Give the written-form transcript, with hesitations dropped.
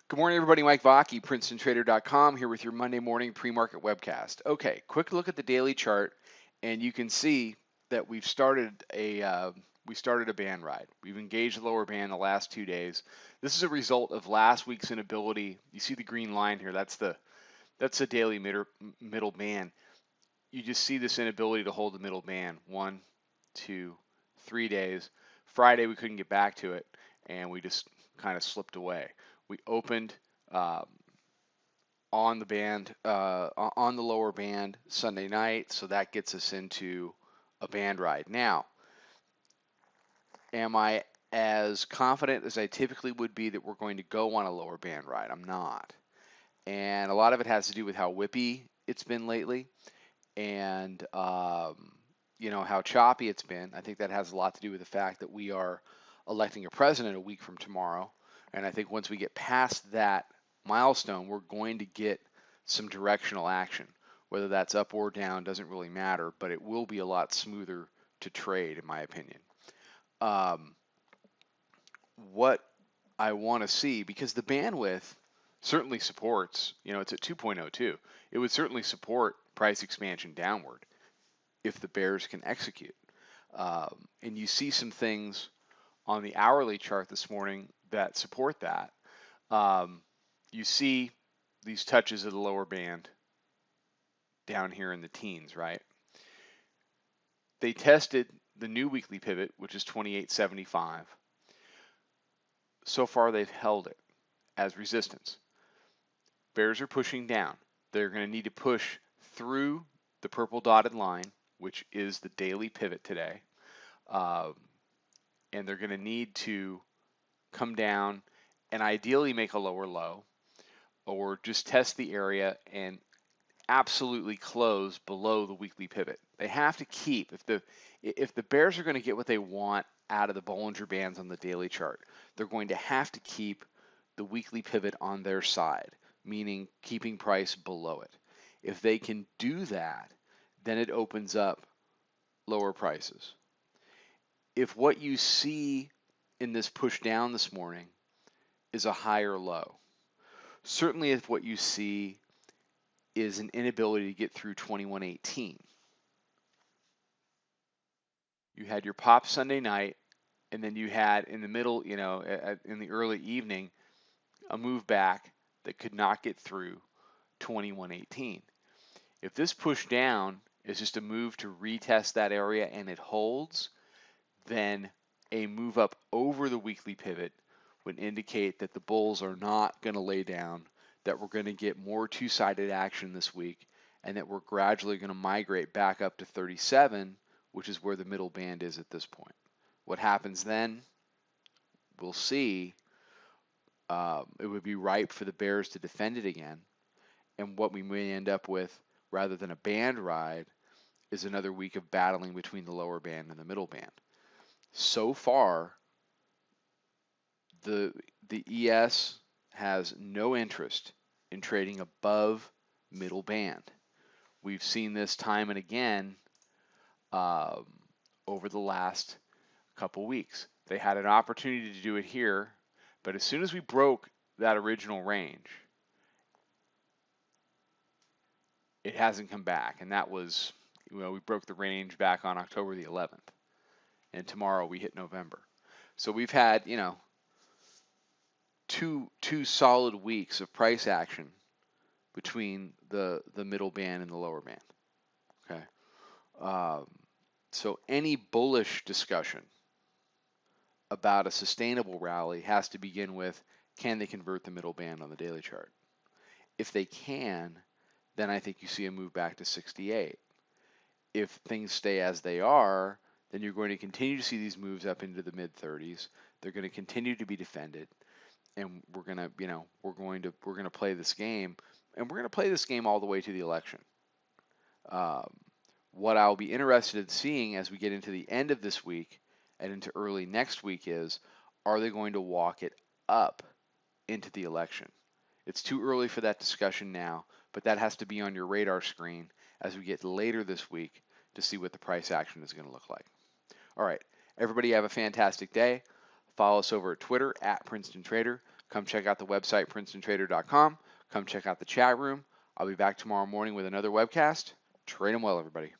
Good morning, everybody. Mike Vacchi, PrincetonTrader.com, here with your Monday morning pre-market webcast. Okay, quick look at the daily chart, and you can see that we started a band ride. We've engaged the lower band the last 2 days. This is a result of last week's inability. You see the green line here. That's the daily middle band. You just see this inability to hold the middle band. 1, 2, 3 days. Friday we couldn't get back to it, and we just kind of slipped away. We opened on the lower band Sunday night, so that gets us into a band ride. Now, am I as confident as I typically would be that we're going to go on a lower band ride? I'm not. And a lot of it has to do with how whippy it's been lately and how choppy it's been. I think that has a lot to do with the fact that we are electing a president a week from tomorrow. And I think once we get past that milestone, we're going to get some directional action. Whether that's up or down doesn't really matter, but it will be a lot smoother to trade, in my opinion. What I want to see, because the bandwidth certainly supports, it's at 2.02. It would certainly support price expansion downward if the bears can execute. And you see some things on the hourly chart this morning that support that. You see these touches of the lower band down here in the teens, right? They tested the new weekly pivot, which is 28.75. So far, they've held it as resistance. Bears are pushing down. They're going to need to push through the purple dotted line, which is the daily pivot today. And they're going to need to come down and ideally make a lower low, or just test the area and absolutely close below the weekly pivot. They have to keep, if the bears are going to get what they want out of the Bollinger Bands on the daily chart, they're going to have to keep the weekly pivot on their side, meaning keeping price below it. If they can do that, then it opens up lower prices. If what you see in this push down this morning is a higher low, certainly if what you see is an inability to get through 21.18. You had your pop Sunday night, and then you had in the middle, in the early evening, a move back that could not get through 21.18. If this push down is just a move to retest that area and it holds, then a move up over the weekly pivot would indicate that the bulls are not going to lay down, that we're going to get more two-sided action this week, and that we're gradually going to migrate back up to 37, which is where the middle band is at this point. What happens then, we'll see. It would be ripe for the bears to defend it again. And what we may end up with, rather than a band ride, is another week of battling between the lower band and the middle band. So far, the ES has no interest in trading above middle band. We've seen this time and again over the last couple weeks. They had an opportunity to do it here, but as soon as we broke that original range, it hasn't come back. And that was, we broke the range back on October the 11th. And tomorrow we hit November. So we've had, two solid weeks of price action between the middle band and the lower band. Okay. So any bullish discussion about a sustainable rally has to begin with, can they convert the middle band on the daily chart? If they can, then I think you see a move back to 68. If things stay as they are, then you're going to continue to see these moves up into the mid 30s. They're going to continue to be defended, and we're going to play this game, and we're going to play this game all the way to the election. What I'll be interested in seeing as we get into the end of this week and into early next week is, are they going to walk it up into the election? It's too early for that discussion now, but that has to be on your radar screen as we get later this week to see what the price action is going to look like. All right, everybody have a fantastic day. Follow us over at Twitter at Princeton Trader. Come check out the website, princetontrader.com. Come check out the chat room. I'll be back tomorrow morning with another webcast. Trade 'em well, everybody.